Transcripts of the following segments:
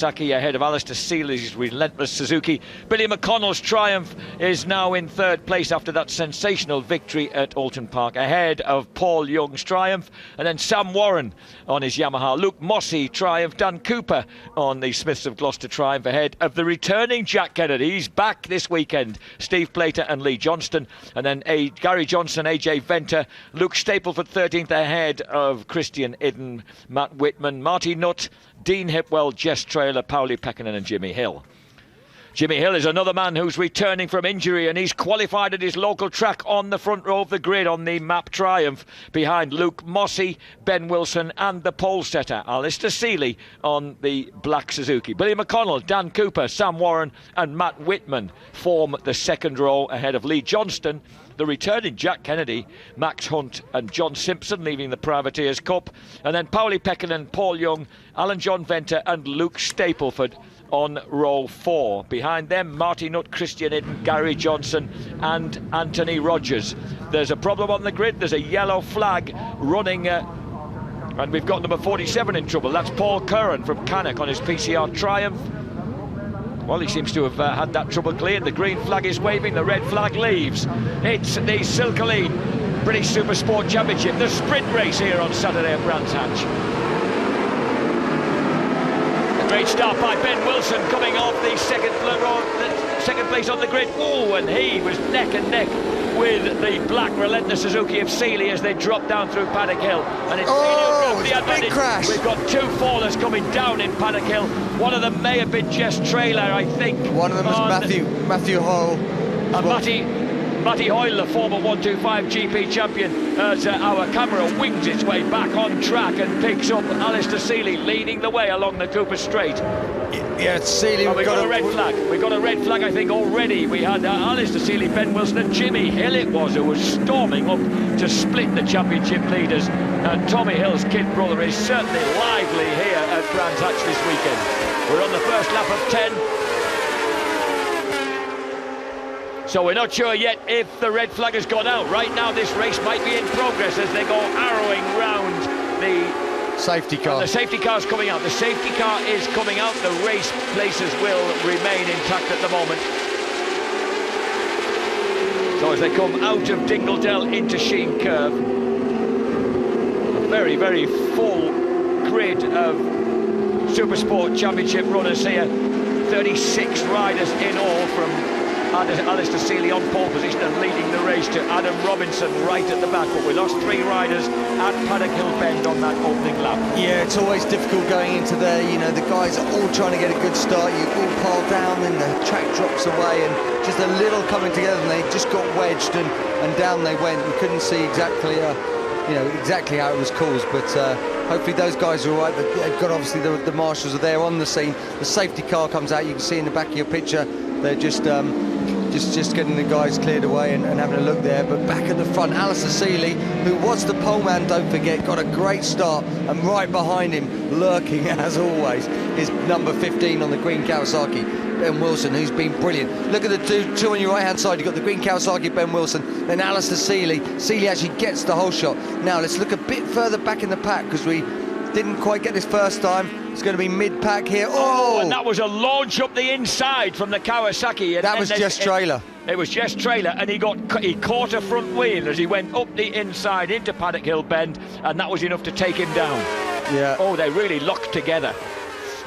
Saki ahead of Alistair Seeley's relentless Suzuki. Billy McConnell's Triumph is now in third place after that sensational victory at Alton Park, ahead of Paul Young's Triumph, and then Sam Warren on his Yamaha. Luke Mossey Triumph, Dan Cooper on the Smiths of Gloucester Triumph, ahead of the returning Jack Kennedy. He's back this weekend. Steve Plater and Lee Johnston, and then Gary Johnson, AJ Venter, Luke Stapleford 13th ahead of Christian Idden, Matt Whitman, Marty Nutt, Dean Hipwell, Jess Traylor, Pauli Pekkanen and Jimmy Hill. Jimmy Hill is another man who's returning from injury, and he's qualified at his local track on the front row of the grid on the map Triumph, behind Luke Mossey, Ben Wilson and the pole setter Alistair Seeley on the black Suzuki. Billy McConnell, Dan Cooper, Sam Warren and Matt Whitman form the second row ahead of Lee Johnston, the returning Jack Kennedy, Max Hunt and John Simpson leaving the Privateers Cup, and then Pauli Pekkanen, Paul Young, Alan John Venter and Luke Stapleford on row 4. Behind them, Marty Nutt, Christian Idden, Gary Johnson and Anthony Rogers. There's a problem on the grid. There's a yellow flag running, and we've got number 47 in trouble. That's Paul Curran from Cannock on his PCR Triumph. Well, he seems to have had that trouble cleared. The green flag is waving, the red flag leaves. It's the Silcoline British Supersport Championship, the sprint race here on Saturday at Brands Hatch. A great start by Ben Wilson coming off the second place on the grid. Oh, and he was neck and neck with the black relentless Suzuki of Seeley as they drop down through Paddock Hill, and it's a big crash. We've got two fallers coming down in Paddock Hill. One of them may have been Jess Traylor, I think. One of them was Matthew Hoyle. And Matty Hoyle, the former 125 GP champion, as our camera wings its way back on track and picks up Alistair Seeley leading the way along the Cooper Straight. Yeah, Seeley. We've got a red flag. We've got a red flag, I think, already. We had Alistair Seeley, Ben Wilson and Jimmy Hill it was, who was storming up to split the championship leaders. And Tommy Hill's kid brother is certainly lively here at Brands Hatch this weekend. We're on the first lap of 10. So we're not sure yet if the red flag has gone out. Right now this race might be in progress as they go arrowing round the safety car. The safety car's coming out. The safety car is coming out. The race places will remain intact at the moment. So as they come out of Dingledell into Sheen Curve, a very, very full grid of Supersport Championship runners here. 36 riders in all, from Alistair Seeley on pole position and leading the race to Adam Robinson right at the back, but we lost 3 riders at Paddock Hill Bend on that opening lap. Yeah, it's always difficult going into there. You know, the guys are all trying to get a good start. You all pile down and the track drops away, and just a little coming together, and they just got wedged and down they went. We couldn't see exactly exactly how it was caused, but hopefully those guys are all right. They've got, obviously the marshals are there on the scene. The safety car comes out. You can see in the back of your picture they're just getting the guys cleared away and having a look there. But back at the front, Alistair Seeley, who was the pole man, don't forget, got a great start, and right behind him, lurking as always, is number 15 on the green Kawasaki, Ben Wilson, who's been brilliant. Look at the two on your right hand side. You've got the green Kawasaki, Ben Wilson, then Alistair Seeley. Seeley actually gets the whole shot. Now let's look a bit further back in the pack, because we didn't quite get this first time. It's going to be mid-pack here. Oh! And that was a launch up the inside from the Kawasaki. That was Jess Traylor. It was Jess Traylor, and he caught a front wheel as he went up the inside into Paddock Hill Bend, and that was enough to take him down. Yeah. Oh, they really locked together.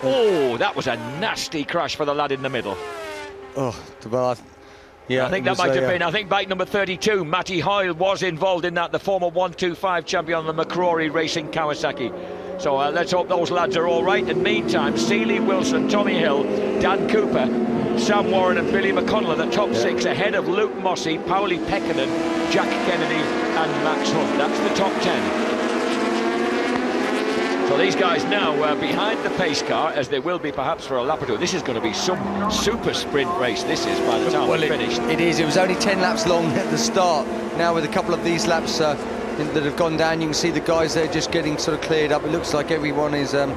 Oh, that was a nasty crash for the lad in the middle. Oh, well, yeah, I think that might have been. I think bike number 32, Matty Hoyle, was involved in that, the former 125 champion on the McCrory Racing Kawasaki. So let's hope those lads are all right. And meantime, Seeley, Wilson, Tommy Hill, Dan Cooper, Sam Warren and Billy McConnell are the top 6 ahead of Luke Mossey, Pauli Pekkanen, Jack Kennedy and Max Hunt. That's the top 10. So these guys now behind the pace car, as they will be perhaps for a lap or two. This is going to be some super sprint race, this is, by the time we're finished. It is. It was only 10 laps long at the start. Now with a couple of these laps that have gone down, you can see the guys there just getting sort of cleared up. It looks like everyone is well,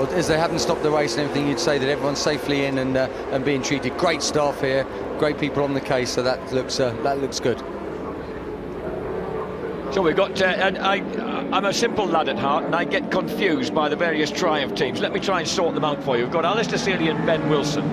as they haven't stopped the race and everything, you'd say that everyone's safely in and being treated. Great staff here, great people on the case, so that looks good. So we've got, and I'm a simple lad at heart, and I get confused by the various Triumph teams. Let me try and sort them out for you. We've got Alistair Seeley and Ben Wilson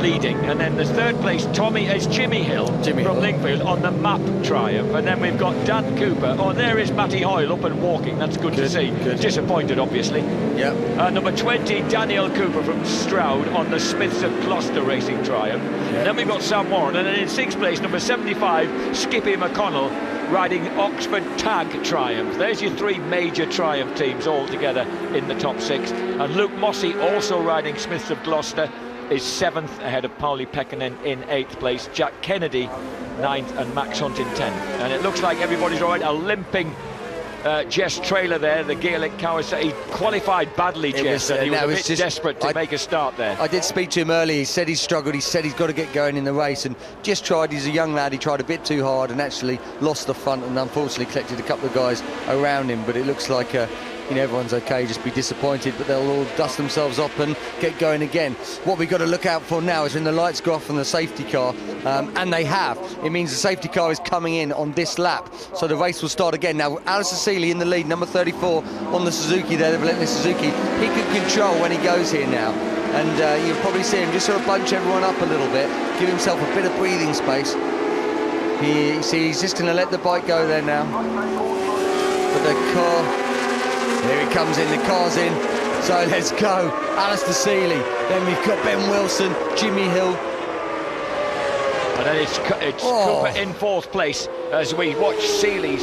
leading, and then the third place Jimmy Hill from Lingfield on the map Triumph, and then we've got Dan Cooper. Oh, there is Matty Hoyle up and walking. That's good to see. Disappointed, obviously. Yep. Number 20, Daniel Cooper from Stroud on the Smiths of Gloucester Racing Triumph. Yep. Then we've got Sam Warren, and then in sixth place, number 75, Skippy McConnell, riding Oxford Tag Triumph. There's your three major Triumph teams all together in the top six. And Luke Mossey, also riding Smiths of Gloucester, is 7th ahead of Pauli Pekkanen in 8th place. Jack Kennedy 9th and Max Hunt in 10th. And it looks like everybody's all right. A limping Jess Trailer there, the Gaelic Kawasaki. He qualified badly, Jess, and he was a bit desperate to make a start there. I did speak to him earlier. He said he struggled. He said he's got to get going in the race, and just tried. He's a young lad. He tried a bit too hard and actually lost the front, and unfortunately collected a couple of guys around him. But it looks like everyone's okay, just be disappointed, but they'll all dust themselves up and get going again. What we've got to look out for now is when the lights go off on the safety car, and they have. It means the safety car is coming in on this lap, so the race will start again. Now, Alistair Seeley in the lead, number 34 on the Suzuki there, the Relentless Suzuki. He can control when he goes here now, and you'll probably see him just sort of bunch everyone up a little bit, give himself a bit of breathing space. He's just going to let the bike go there now. But the car... Here he comes in, the car's in, so let's go. Alistair Seeley, then we've got Ben Wilson, Jimmy Hill. And then it's Cooper in 4th place as we watch Seeley,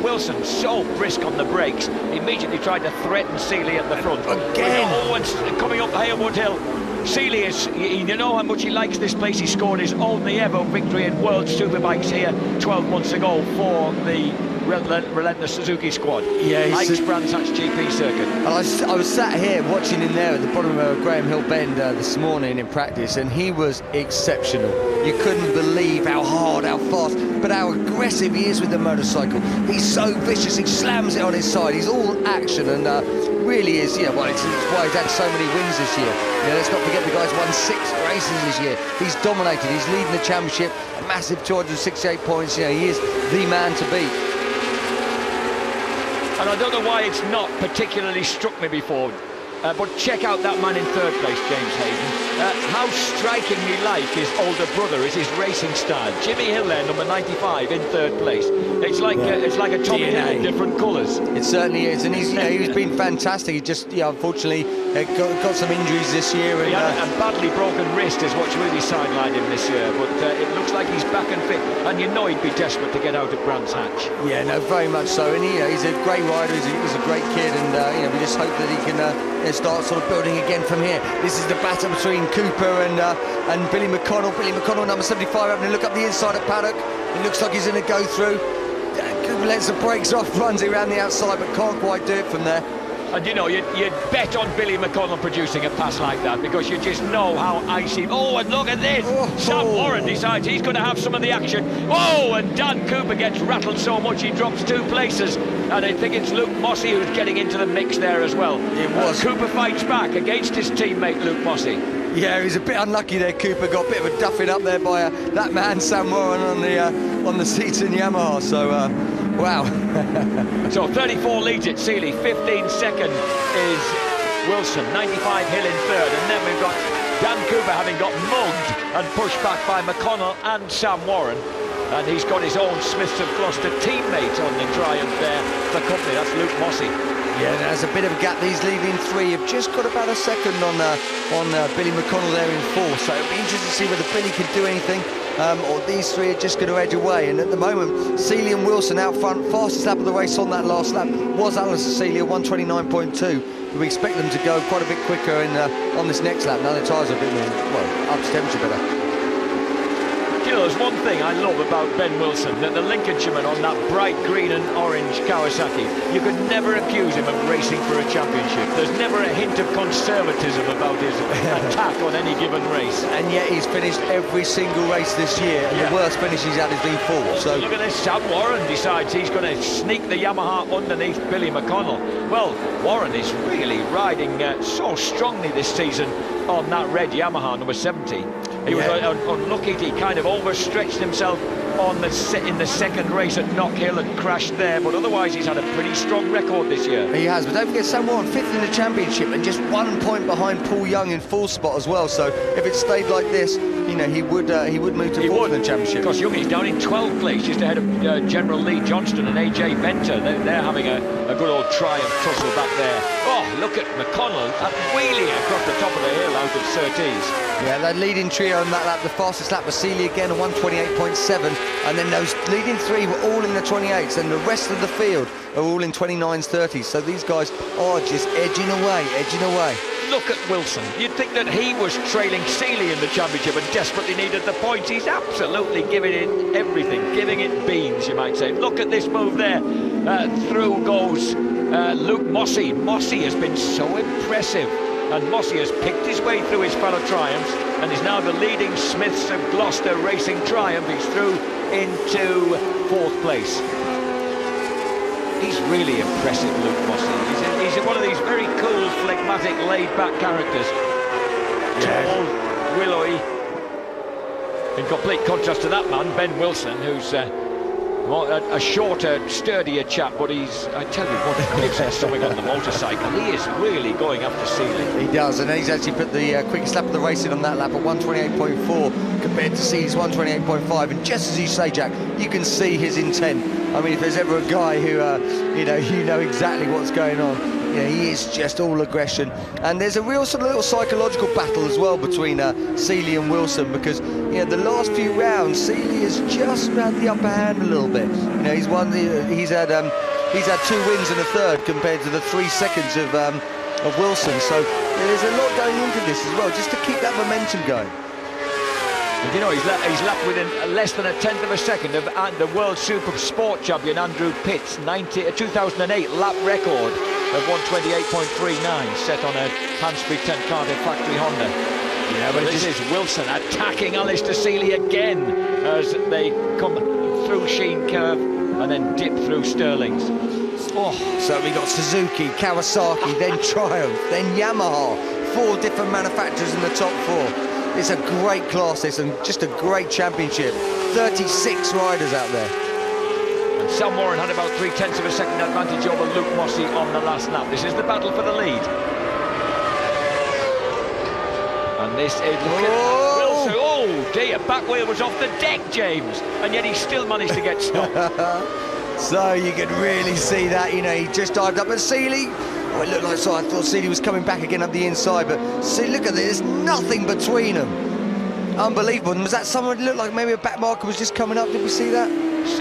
Wilson so brisk on the brakes. Immediately tried to threaten Seeley at the front. Again! Owens coming up Haywood Hill. Seeley you know how much he likes this place. He scored his only ever victory in World Superbikes here 12 months ago for the Relentless Suzuki squad. Yeah, likes Brands Hatch GP circuit. I was sat here watching him there at the bottom of Graham Hill Bend this morning in practice, and he was exceptional. You couldn't believe how hard, how fast, but how aggressive he is with the motorcycle. He's so vicious, he slams it on his side. He's all action, and really is, it's why he's had so many wins this year. Let's not forget the guy's won 6 races this year. He's dominated, he's leading the championship, a massive 268 points. He is the man to beat. And I don't know why it's not particularly struck me before, but check out that man in 3rd place, James Hayden. How strikingly like his older brother is his racing style. Jimmy Hill there, number 95, in 3rd place. It's like a Tommy Hill in different colours. It certainly is, and he's been fantastic. He just unfortunately got some injuries this year. And, he had a badly broken wrist is what's really sidelined him this year, but it looks like he's back and fit, and you know he'd be desperate to get out of Brands Hatch. Yeah, no, very much so, and he's a great rider. He's a great kid, and we just hope that he can start sort of building again from here. This is the battle between Cooper and Billy McConnell. Billy McConnell, number 75, having a look up the inside of paddock. It looks like he's going to go through. Cooper lets the brakes off, runs around the outside, but can't quite do it from there. And you'd bet on Billy McConnell producing a pass like that, because you just know how icy. Oh, and look at this! Sam Warren decides he's going to have some of the action. Oh, and Dan Cooper gets rattled so much he drops 2 places. And I think it's Luke Mossey who's getting into the mix there as well. It was. Cooper fights back against his teammate Luke Mossey. Yeah, he was a bit unlucky there. Cooper got a bit of a duffing up there by that man Sam Warren on the seats in Yamaha. So. Wow. So 34 leads it, Seeley. 15 second is Wilson. 95 Hill in 3rd. And then we've got Dan Cooper having got mugged and pushed back by McConnell and Sam Warren. And he's got his own Smiths of Gloucester teammate on the Triumph there for company. That's Luke Mossey. Yeah, there's a bit of a gap. These leading 3 have just got about a second on Billy McConnell there in 4. So it'll be interesting to see whether Billy can do anything. Or these 3 are just going to edge away, and at the moment Seeley and Wilson out front. Fastest lap of the race on that last lap was Alistair Seeley at 1:29.2. We expect them to go quite a bit quicker on this next lap. Now the tyres are a bit more, up to temperature better. There's one thing I love about Ben Wilson, that the Lincolnshireman on that bright green and orange Kawasaki, you could never accuse him of racing for a championship. There's never a hint of conservatism about his attack on any given race. And yet he's finished every single race this year, and the worst finish he's had has been 4th. So look at this, Sam Warren decides he's going to sneak the Yamaha underneath Billy McConnell. Well, Warren is really riding so strongly this season on that red Yamaha number 70. He was unlucky. He kind of overstretched himself in the second race at Knockhill and crashed there, but otherwise he's had a pretty strong record this year. He has, but don't forget Sam Warren, 5th in the championship and just 1 point behind Paul Young in 4th spot as well. So if it stayed like this, you know, he would move to 4th in the championship. Because Youngie's down in 12th place, just ahead of General Lee Johnston and AJ Venter. They're having a good old triumph tussle back there. Oh, look at McConnell, that wheelie across the top of the hill out of Surtees. Yeah, that leading trio on that lap, the fastest lap was Seeley again, a 1:28.7, and then those leading 3 were all in the 28s, and the rest of the field are all in 29s, 30s. So these guys are just edging away. Look at Wilson. You'd think that he was trailing Seeley in the championship and desperately needed the points. He's absolutely giving it everything, giving it beans, you might say. Look at this move there. Through goes Luke Mossey. Mossey has been so impressive, and Mossey has picked his way through his fellow triumphs and is now the leading Smiths of Gloucester Racing Triumph. He's through into 4th place. He's really impressive, Luke Mossey. He's one of these very cool, phlegmatic, laid-back characters. Yeah. Tall, willowy. In complete contrast to that man, Ben Wilson, who's a shorter, sturdier chap, but he's, I tell you what, he gives us something on the motorcycle. He is really going after Seeley. He does, and he's actually put the quickest lap of the race in on that lap at 1:28.4 compared to Seeley's 1:28.5. And just as you say, Jack, you can see his intent. I mean, if there's ever a guy who, you know exactly what's going on. You know, he is just all aggression. And there's a real sort of little psychological battle as well between Seeley and Wilson, because, you know, the last few rounds, Seeley has just had the upper hand a little bit. You know, he's had 2 wins and a third compared to the 3 seconds of Wilson. So there's a lot going into this as well, just to keep that momentum going. You know, he's lapped within less than a 1/10 of a second of the World Supersport champion Andrew Pitt's 2008 lap record of 1:28.39, set on a Hanspeed 10 Cardiff factory Honda. Yeah, but this is Wilson attacking Alistair Seeley again as they come through Sheen Curve and then dip through Stirlings. Oh, so we got Suzuki, Kawasaki, then Triumph, then Yamaha. 4 different manufacturers in the top 4. It's a great class, this, and just a great championship. 36 riders out there. And Sam Warren had about 3/10 of a second advantage over Luke Mossey on the last lap. This is the battle for the lead. And this is, look at Wilson. Oh dear, back wheel was off the deck, James, and yet he still managed to get stopped. So you could really see that, you know, he just dived up at Seeley. Oh, it looked like so. I thought Seeley was coming back again up the inside, but see, look at this, there's nothing between them. Unbelievable. And was that someone that looked like maybe a back marker was just coming up? Did we see that?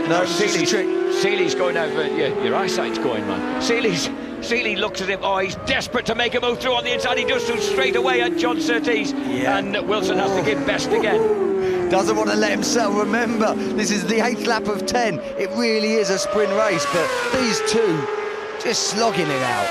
No, Seeley's going over. Yeah, your eyesight's going, man. Seeley looks at him. Oh, he's desperate to make a move through on the inside. He does so straight away at John Surtees. Yeah. And Wilson has to give best again. Doesn't want to let himself. Remember, this is the 8th lap of 10. It really is a sprint race, but these two just slogging it out.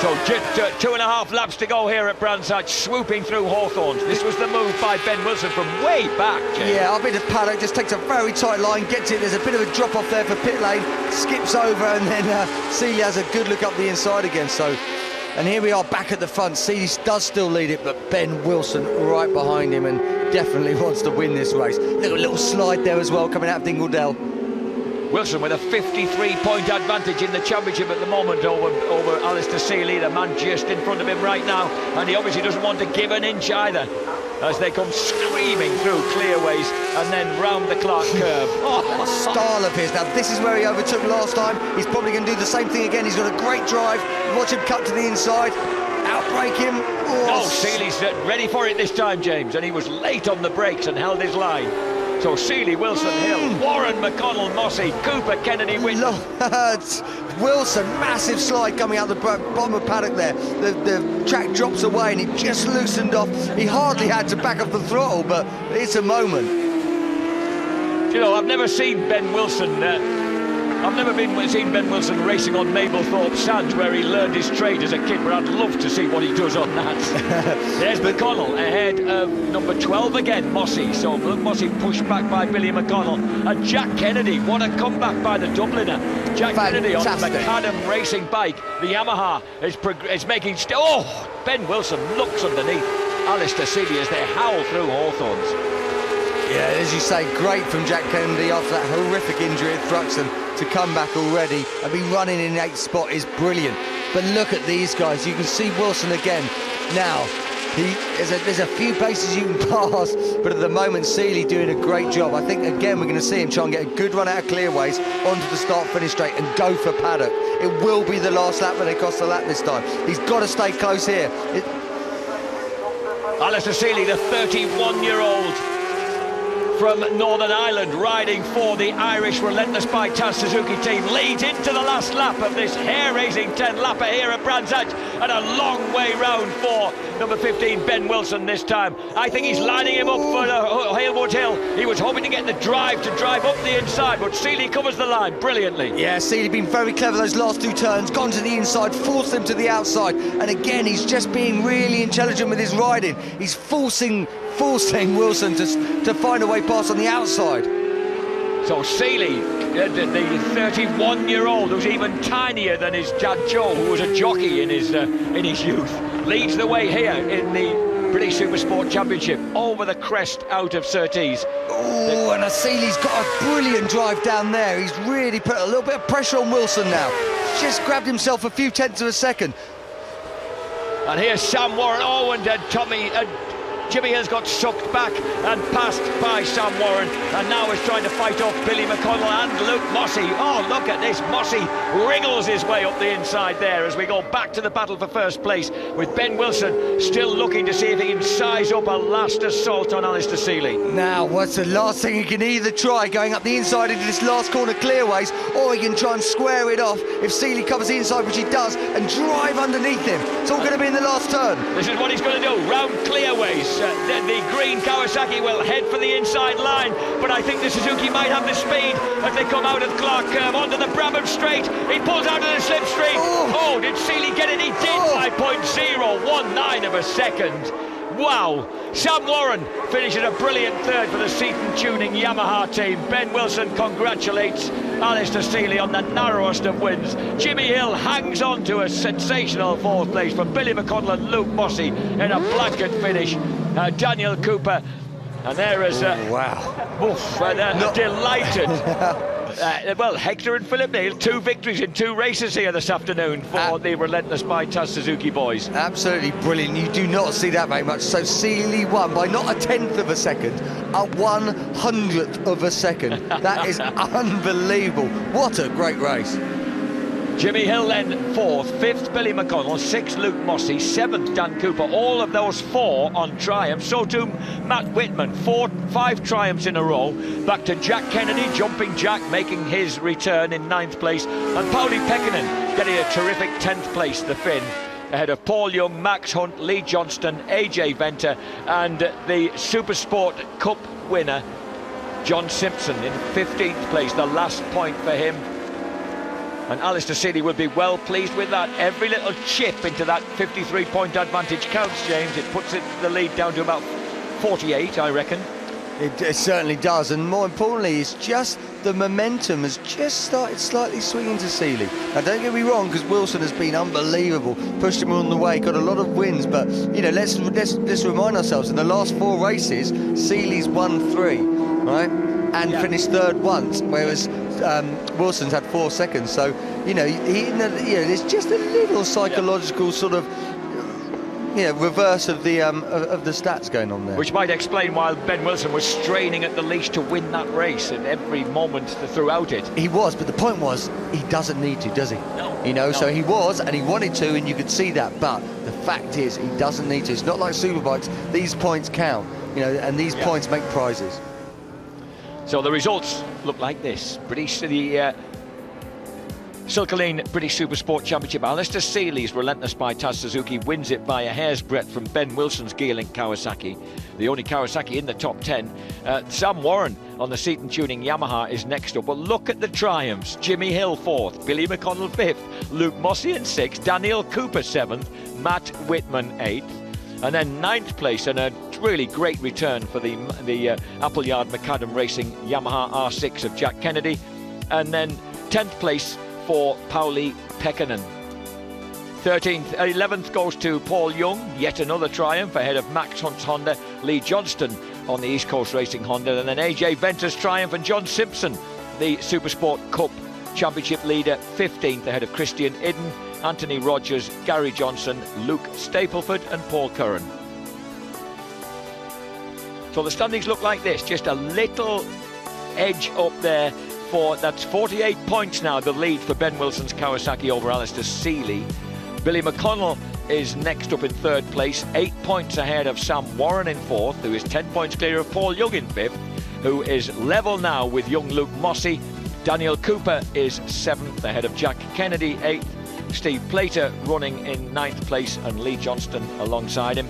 So just 2.5 laps to go here at Brands Hatch, swooping through Hawthorns. This was the move by Ben Wilson from way back, James. Yeah, I've been to paddock, just takes a very tight line, gets it, there's a bit of a drop off there for pit lane, skips over, and then Seeley has a good look up the inside again. So, and here we are back at the front. Seeley does still lead it, but Ben Wilson right behind him and definitely wants to win this race. Little slide there as well, coming out of Dingledale. Wilson with a 53-point advantage in the championship at the moment over Alistair Seeley, the man just in front of him right now, and he obviously doesn't want to give an inch either as they come screaming through clearways and then round the Clark curve. Oh, style of his. Now this is where he overtook last time. He's probably going to do the same thing again. He's got a great drive. Watch him cut to the inside, outbrake him. Oh, no, Seeley's ready for it this time, James, and he was late on the brakes and held his line. So Seeley, Wilson, Hill, Warren, McConnell, Mossey, Cooper, Kennedy, Whitlow. Wilson, massive slide coming out the bottom of paddock there. The track drops away and it just loosened off. He hardly had to back up the throttle, but it's a moment. You know, I've never seen Ben Wilson seen Ben Wilson racing on Mablethorpe Sands, where he learned his trade as a kid, but I'd love to see what he does on that. There's McConnell ahead of number 12 again, Mossey. So Mossey pushed back by Billy McConnell. And Jack Kennedy, what a comeback by the Dubliner. Jack Kennedy on the Macadam racing bike. The Yamaha is making... Oh, Ben Wilson looks underneath Alistair Seeley as they howl through Hawthorns. Yeah, as you say, great from Jack Kennedy after that horrific injury at Thruxton to come back already and be running in 8th spot is brilliant. But look at these guys. You can see Wilson again. Now, there's a few places you can pass, but at the moment, Seeley doing a great job. I think, again, we're going to see him try and get a good run out of clearways onto the start-finish straight and go for paddock. It will be the last lap when they cost the lap this time. He's got to stay close here. Alistair Seeley, the 31-year-old from Northern Ireland, riding for the Irish Relentless by Taz Suzuki team, leads into the last lap of this hair-raising 10-lapper here at Brands Hatch, and a long way round for number 15, Ben Wilson this time. I think he's lining him up for the Halewood Hill. He was hoping to get the drive up the inside, but Seeley covers the line brilliantly. Yeah, Seeley been very clever those last 2 turns, gone to the inside, forced him to the outside, and again, he's just being really intelligent with his riding. He's forcing Wilson to find a way past on the outside. So Seeley, the 31-year-old, who's even tinier than his dad Joe, who was a jockey in his youth, leads the way here in the British Supersport Championship over the crest out of Surtees. Oh, and Seeley's got a brilliant drive down there. He's really put a little bit of pressure on Wilson now. Just grabbed himself a few tenths of a second. And here's Sam Warren. Oh, and Jimmy Hill's got sucked back and passed by Sam Warren, and now is trying to fight off Billy McConnell and Luke Mossey. Oh, look at this. Mossey wriggles his way up the inside there as we go back to the battle for first place, with Ben Wilson still looking to see if he can size up a last assault on Alistair Seeley. Now, what's the last thing he can either try, going up the inside into this last corner clearways, or he can try and square it off if Seeley covers the inside, which he does, and drive underneath him. It's all going to be in the last turn. This is what he's going to do, round clearways. The green Kawasaki will head for the inside line, but I think the Suzuki might have the speed as they come out of Clark Curve onto the Brabham Straight. He pulls out of the slipstream. Oh, did Seeley get it? He did by 0.019 of a second. Wow. Sam Warren finishes a brilliant third for the Seaton Tuning Yamaha team. Ben Wilson congratulates Alistair Seeley on the narrowest of wins. Jimmy Hill hangs on to a sensational 4th place from Billy McConnell and Luke Mossey in a blanket finish. Daniel Cooper, and there is they're delighted. Well, Hector and Philip Neal, 2 victories in 2 races here this afternoon for the Relentless by Taz Suzuki boys. Absolutely brilliant. You do not see that very much. So Seeley won by not a 10th of a second, a 100th of a second. That is unbelievable. What a great race. Jimmy Hill then 4th, 5th Billy McConnell, 6th Luke Mossey, 7th Dan Cooper, all of those 4 on triumph. So too Matt Whitman, 5 triumphs in a row. Back to Jack Kennedy, Jumping Jack making his return in 9th place, and Paulie Pekkanen getting a terrific 10th place, the Finn, ahead of Paul Young, Max Hunt, Lee Johnston, AJ Venter, and the Supersport Cup winner John Simpson in 15th place, the last point for him. And Alistair Seeley will be well pleased with that. Every little chip into that 53-point advantage counts, James. It puts the lead down to about 48, I reckon. It certainly does, and more importantly, it's just the momentum has just started slightly swinging to Seeley. Now, don't get me wrong, because Wilson has been unbelievable, pushed him on the way, got a lot of wins, but you know, let's remind ourselves, in the last 4 races, Seeley's won 3, right, and finished 3rd once, whereas Wilson's had 4 seconds. So you know, there's just a little psychological sort of reverse of the stats going on there, which might explain why Ben Wilson was straining at the leash to win that race at every moment throughout it. He was, but the point was, he doesn't need to, does he? No. No. So he was, and he wanted to, and you could see that, but the fact is, he doesn't need to. It's not like Superbikes. These points count, and these points make prizes. So the results look like this. Silkaleen British Supersport Championship. Alistair Seeley's Relentless by Taz Suzuki wins it by a hair's breadth from Ben Wilson's Gearlink Kawasaki, the only Kawasaki in the top 10. Sam Warren on the Seaton Tuning Yamaha is next up. But look at the triumphs. Jimmy Hill 4th, Billy McConnell 5th, Luke Mossey in 6th, Daniel Cooper 7th, Matt Whitman 8th, and then 9th place, and a really great return for the Appleyard Macadam Racing Yamaha R6 of Jack Kennedy, and then 10th place for Paulie Pekkanen. 11th goes to Paul Young, yet another triumph ahead of Max Hunt's Honda, Lee Johnston on the East Coast Racing Honda. And then AJ Venter's triumph, and John Simpson, the Supersport Cup Championship leader, 15th ahead of Christian Idden, Anthony Rogers, Gary Johnson, Luke Stapleford and Paul Curran. So the standings look like this, just a little edge up there for, that's 48 points now, the lead for Ben Wilson's Kawasaki over Alistair Seeley. Billy McConnell is next up in third place, 8 points ahead of Sam Warren in fourth, who is 10 points clear of Paul Young in fifth, who is level now with young Luke Mossey. Daniel Cooper is seventh ahead of Jack Kennedy, eighth. Steve Plater running in ninth place and Lee Johnston alongside him.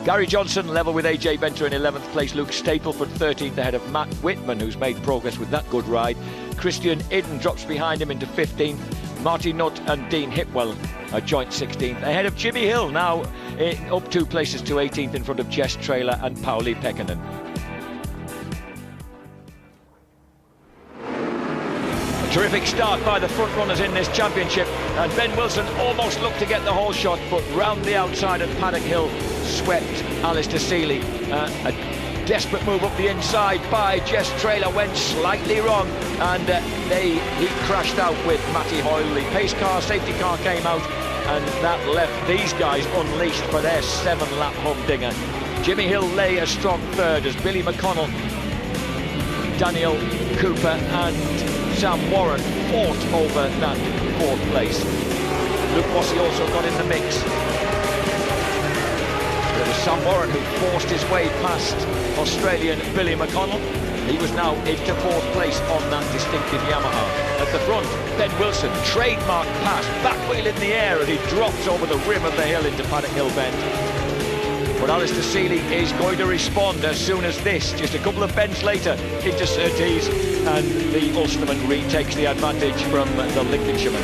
Gary Johnson level with AJ Venter in 11th place. Luke Stapleford 13th ahead of Matt Whitman, who's made progress with that good ride. Christian Idden drops behind him into 15th. Marty Nutt and Dean Hipwell a joint 16th ahead of Jimmy Hill, now up 2 places to 18th in front of Jess Traylor and Pauli Pekkanen. Terrific start by the front runners in this championship, and Ben Wilson almost looked to get the whole shot, but round the outside and Paddock Hill swept Alistair Seeley. A desperate move up the inside by Jess Traylor went slightly wrong, and he crashed out with Matty Hoyle. The pace car, safety car came out, and that left these guys unleashed for their 7-lap humdinger. Jimmy Hill lay a strong third as Billy McConnell, Daniel Cooper and Sam Warren fought over that fourth place. Luke Mossey also got in the mix. There was Sam Warren who forced his way past Australian Billy McConnell. He was now into fourth place on that distinctive Yamaha. At the front, Ben Wilson, trademark pass, back wheel in the air, and he drops over the rim of the hill into Paddock Hill Bend. But Alistair Seeley is going to respond as soon as this, just a couple of bends later, into Surtees, and the Ulsterman retakes the advantage from the Lincolnshireman.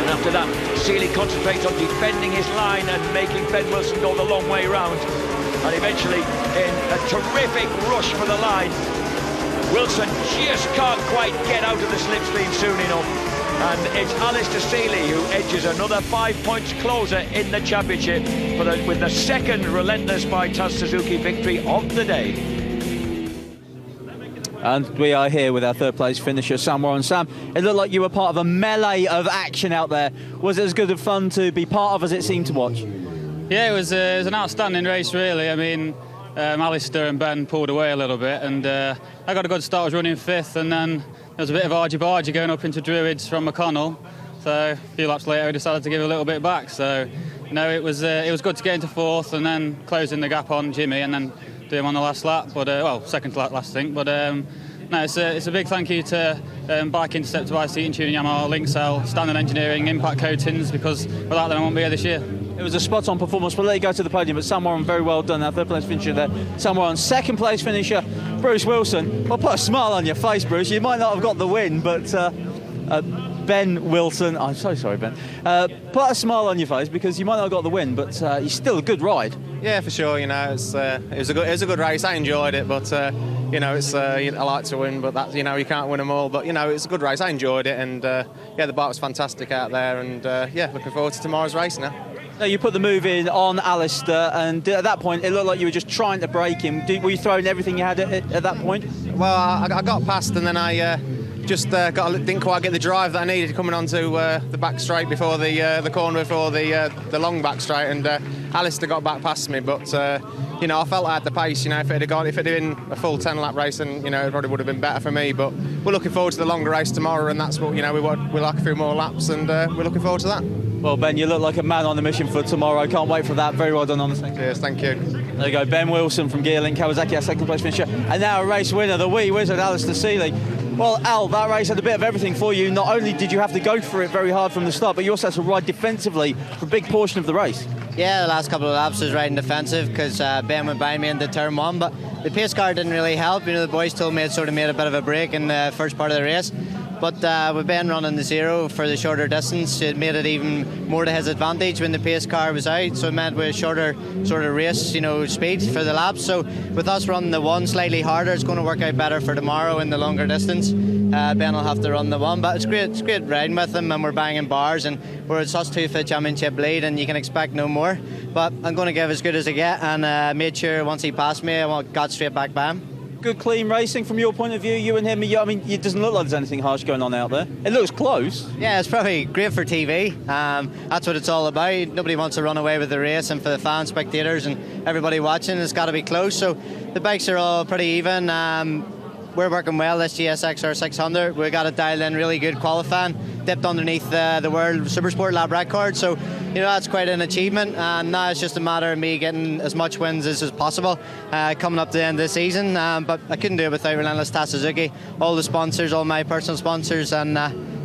And after that, Seeley concentrates on defending his line and making Ben Wilson go the long way round. And eventually, in a terrific rush for the line, Wilson just can't quite get out of the slipstream soon enough. And it's Alistair Seeley who edges another 5 points closer in the championship with the second relentless by Taz Suzuki victory of the day. And we are here with our third place finisher, Sam Warren. Sam, it looked like you were part of a melee of action out there. Was it as good of fun to be part of as it seemed to watch? Yeah, it was an outstanding race, really. I mean, Alistair and Ben pulled away a little bit, and I got a good start. I was running fifth, and then there was a bit of argy-bargy going up into Druids from McConnell. So a few laps later, I decided to give a little bit back. So, you know, it was good to get into fourth and then closing the gap on Jimmy and then do him on the last lap. But well, second to last, I think. But no, it's a big thank you to Bike Intercept, Seat and Tuning Yamaha, Linkcell, Standard Engineering, Impact Coatings, because without them I won't be here this year. It was a spot-on performance. We'll let you go to the podium, but Sam Warren, very well done. Our third place finisher there. Sam Warren, second place finisher, Bruce Wilson. Well, put a smile on your face, Bruce. You might not have got the win, but Ben Wilson, I'm so sorry, Ben. Put a smile on your face because you might not have got the win, but it's still a good ride. Yeah, for sure. You know, it was a good race. I enjoyed it, but you know, I like to win, but that, you know, you can't win them all. But you know, it's a good race. I enjoyed it, and yeah, the bike was fantastic out there, and yeah, looking forward to tomorrow's race now. Now, you put the move in on Alistair, and at that point, it looked like you were just trying to break him. Were you throwing everything you had at that point? Well, I got past, and then I just didn't quite get the drive that I needed coming onto the back straight before the corner before the long back straight, and Alistair got back past me. But you know, I felt I had the pace. You know, if it had been a full 10-lap race, then you know, it probably would have been better for me. But we're looking forward to the longer race tomorrow, and that's what, you know, we like a few more laps, and we're looking forward to that. Well, Ben, you look like a man on the mission for tomorrow. Can't wait for that. Very well done on the second. Cheers, thank you. There you go, Ben Wilson from Gearlink Kawasaki, our second place finisher, and now a race winner, the wee wizard Alistair Seeley. Well, Al, that race had a bit of everything for you. Not only did you have to go for it very hard from the start, but you also had to ride defensively for a big portion of the race. Yeah, the last couple of laps was riding defensive because Ben went by me into turn one, but the pace car didn't really help. You know, the boys told me it sort of made a bit of a break in the first part of the race. But with Ben running the zero for the shorter distance, it made it even more to his advantage when the pace car was out. So it meant with shorter sort of race, you know, speed for the laps. So with us running the one slightly harder, it's going to work out better for tomorrow in the longer distance. Ben will have to run the one, but it's great riding with him, and we're banging bars, and it's us two for the championship lead, and you can expect no more. but I'm going to give as good as I get, and made sure once he passed me, I got straight back by him. Good, clean racing from your point of view, you and him. I mean, it doesn't look like there's anything harsh going on out there. It looks close. Yeah, it's probably great for TV. That's what it's all about. Nobody wants to run away with the race, and for the fans, spectators, and everybody watching, it's got to be close. So the bikes are all pretty even. We're working well, this GSXR 600. We got it dialed in really good qualifying. Dipped underneath the World Supersport lap record. So, you know, that's quite an achievement. And now it's just a matter of me getting as much wins as possible coming up to the end of the season. But I couldn't do it without Relentless Suzuki. All the sponsors, all my personal sponsors, and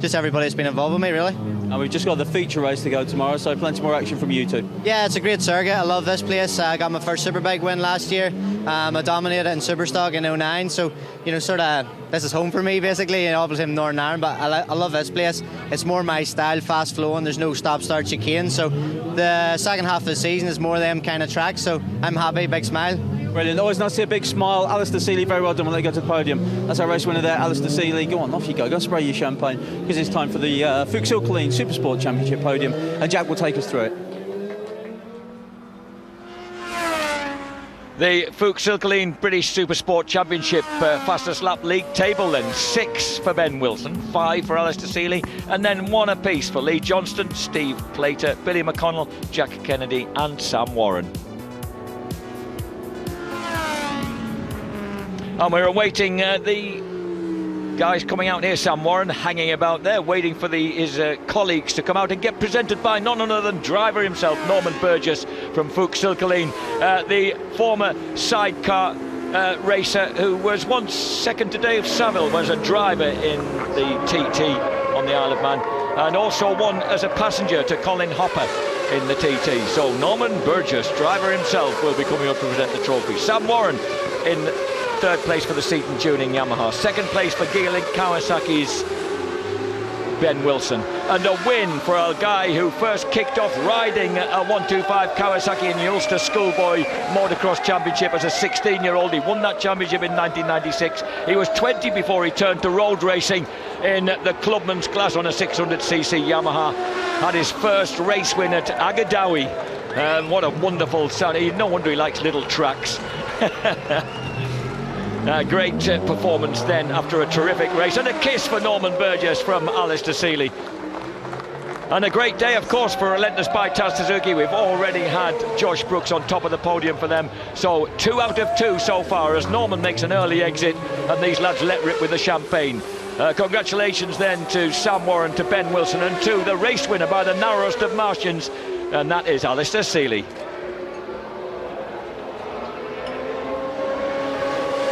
just everybody that's been involved with me, really. And we've just got the feature race to go tomorrow, so plenty more action from you two. Yeah, it's a great circuit. I love this place. I got my first Superbike win last year. I dominated in Superstock in 09, so, you know, sort of, this is home for me, basically. You know, obviously I'm Northern Ireland, but I love this place. It's more my style, fast flowing. There's no stop-start chicane, so the second half of the season is more of them kind of tracks, so I'm happy, big smile. Brilliant. Always nice to see a big smile. Alistair Seeley, very well done when they go to the podium. That's our race winner there, Alistair Seeley. Go on, off you go. Go spray your champagne, because it's time for the Fuchs Hill Colleen Supersport Championship podium, and Jack will take us through it. The Fuchs Hill Colleen British Supersport Championship fastest lap league table, then 6 for Ben Wilson, 5 for Alistair Seeley, and then 1 apiece for Lee Johnston, Steve Plater, Billy McConnell, Jack Kennedy and Sam Warren. And we're awaiting the guys coming out here. Sam Warren hanging about there, waiting for his colleagues to come out and get presented by none other than driver himself, Norman Burgess from Fuchs Hill Colleen, the former sidecar racer who was once second to Dave Saville, was a driver in the TT on the Isle of Man, and also won as a passenger to Colin Hopper in the TT. So Norman Burgess, driver himself, will be coming up to present the trophy. Sam Warren in third place for the Seaton Tuning Yamaha. Second place for Gearlink Kawasaki's Ben Wilson. And a win for a guy who first kicked off riding a 125 Kawasaki in the Ulster Schoolboy Motocross Championship as a 16-year-old. He won that championship in 1996. He was 20 before he turned to road racing in the clubman's class on a 600cc Yamaha. Had his first race win at Agadawi. What a wonderful sound. No wonder he likes little tracks. Great performance then after a terrific race, and a kiss for Norman Burgess from Alistair Seeley. And a great day, of course, for Relentless by Taz Suzuki. We've already had Josh Brooks on top of the podium for them, so 2 out of 2 so far as Norman makes an early exit and these lads let rip with the champagne. Congratulations then to Sam Warren, to Ben Wilson, and to the race winner by the narrowest of margins, and that is Alistair Seeley.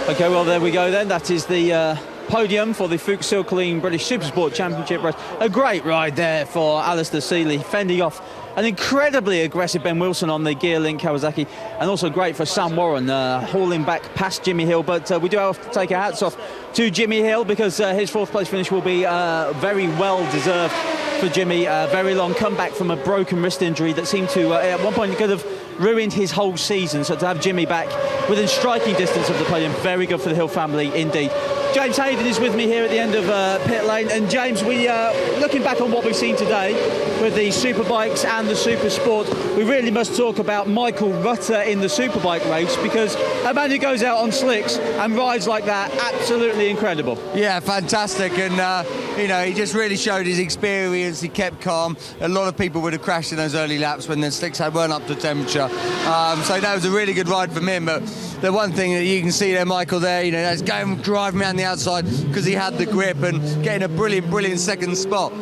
Okay, well, there we go then. That is the podium for the Fuchs Hill Colleen British Supersport Championship race. A great ride there for Alistair Seeley, fending off an incredibly aggressive Ben Wilson on the Gearlink Kawasaki, and also great for Sam Warren, hauling back past Jimmy Hill. But we do have to take our hats off to Jimmy Hill, because his 4th place finish will be very well deserved for Jimmy. Very long comeback from a broken wrist injury that seemed to at one point could have ruined his whole season. So to have Jimmy back within striking distance of the podium, very good for the Hill family indeed. James Hayden is with me here at the end of pit lane, and James, we looking back on what we've seen today with the Superbikes and the Supersport, we really must talk about Michael Rutter in the Superbike race, because a man who goes out on slicks and rides like that, absolutely incredible. Yeah, fantastic, and you know, he just really showed his experience. He kept calm. A lot of people would have crashed in those early laps when the slicks weren't up to temperature. So that was a really good ride from him. But the one thing that you can see there, Michael, there, you know, that's going driving around the outside because he had the grip and getting a brilliant second spot.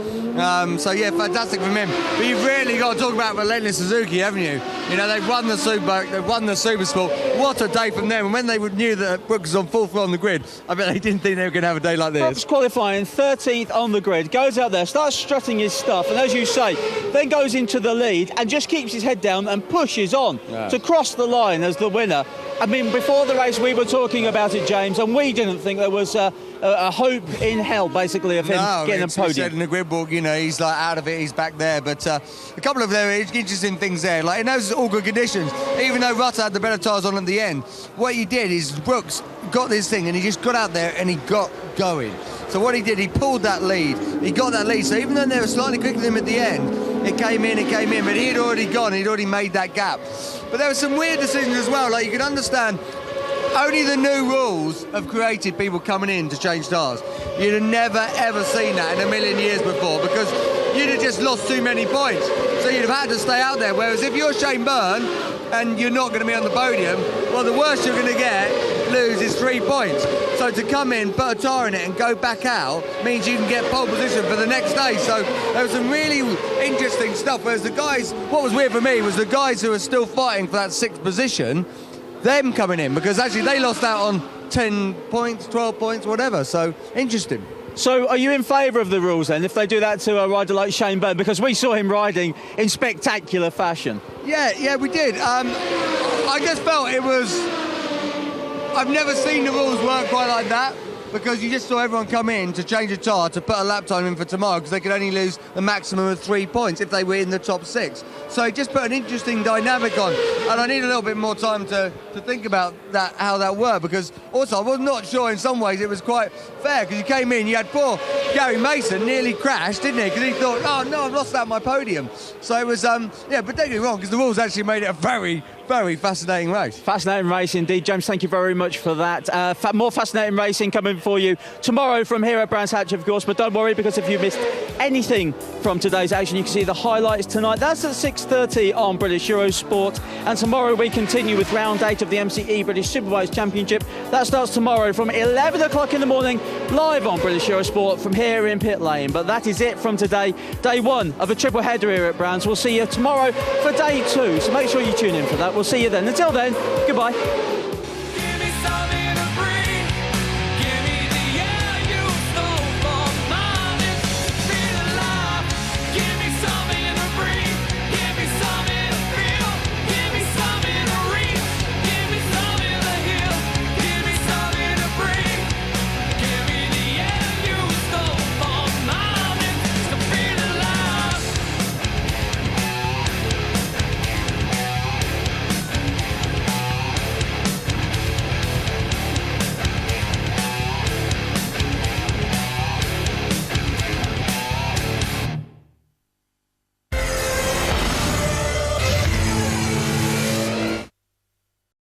So yeah, fantastic from him. But you've really got to talk about Relentless Suzuki, haven't you? You know, they've won the Superbike, they've won the Supersport. What a day from them. And when they knew that Brooks was on 4th on the grid, I bet they didn't think they were going to have a day like this. Brooks qualifying 13th on the grid, goes out there, starts strutting his stuff, and as you say, then goes into the lead and just keeps his head down and pushes on to cross the line as the winner. I mean, before the race we were talking about it, James, and we didn't think there was a hope in hell, basically, of him getting a podium. He said in the grid book, you know, he's like out of it, he's back there. But a couple of there interesting things there. Like, in those all good conditions, even though Rutter had the better tyres on at the end, what he did is Brooks got this thing and he just got out there and he got going. So what he did, he pulled that lead. He got that lead. So even though they were slightly quicker than him at the end, it came in, but he had already gone, he'd already made that gap. But there were some weird decisions as well, like you can understand, only the new rules have created people coming in to change tyres. You'd have never ever seen that in a million years before, because you'd have just lost too many points. So you'd have had to stay out there, whereas if you're Shane Byrne and you're not going to be on the podium, well, the worst you're going to lose is 3 points. So to come in, put a tyre in it and go back out means you can get pole position for the next day. So there was some really interesting stuff, whereas the guys, what was weird for me was the guys who are still fighting for that 6th position, them coming in, because actually they lost out on 10 points, 12 points, whatever. So interesting. So are you in favour of the rules then, if they do that to a rider like Shane Byrne? Because we saw him riding in spectacular fashion. Yeah, we did. I just felt it was... I've never seen the rules work quite like that, because you just saw everyone come in to change a tyre to put a lap time in for tomorrow, because they could only lose a maximum of 3 points if they were in the top 6. So it just put an interesting dynamic on, and I need a little bit more time to think about that, how that worked, because also I was not sure in some ways it was quite fair, because you came in, you had poor Gary Mason nearly crashed, didn't he? Because he thought, oh no, I've lost out my podium. So it was, yeah, but don't get me wrong, because the rules actually made it a very, very fascinating race. Fascinating race indeed, James. Thank you very much for that. More fascinating racing coming for you tomorrow from here at Brands Hatch, of course. But don't worry, because if you missed anything from today's action, you can see the highlights tonight. That's at 6:30 on British Eurosport. And tomorrow we continue with round 8 of the MCE British Superbikes Championship. That starts tomorrow from 11 o'clock in the morning, live on British Eurosport from here in Pit Lane. But that is it from today, day 1 of a triple header here at Brands. We'll see you tomorrow for day 2, so make sure you tune in for that. We'll see you then. Until then, goodbye.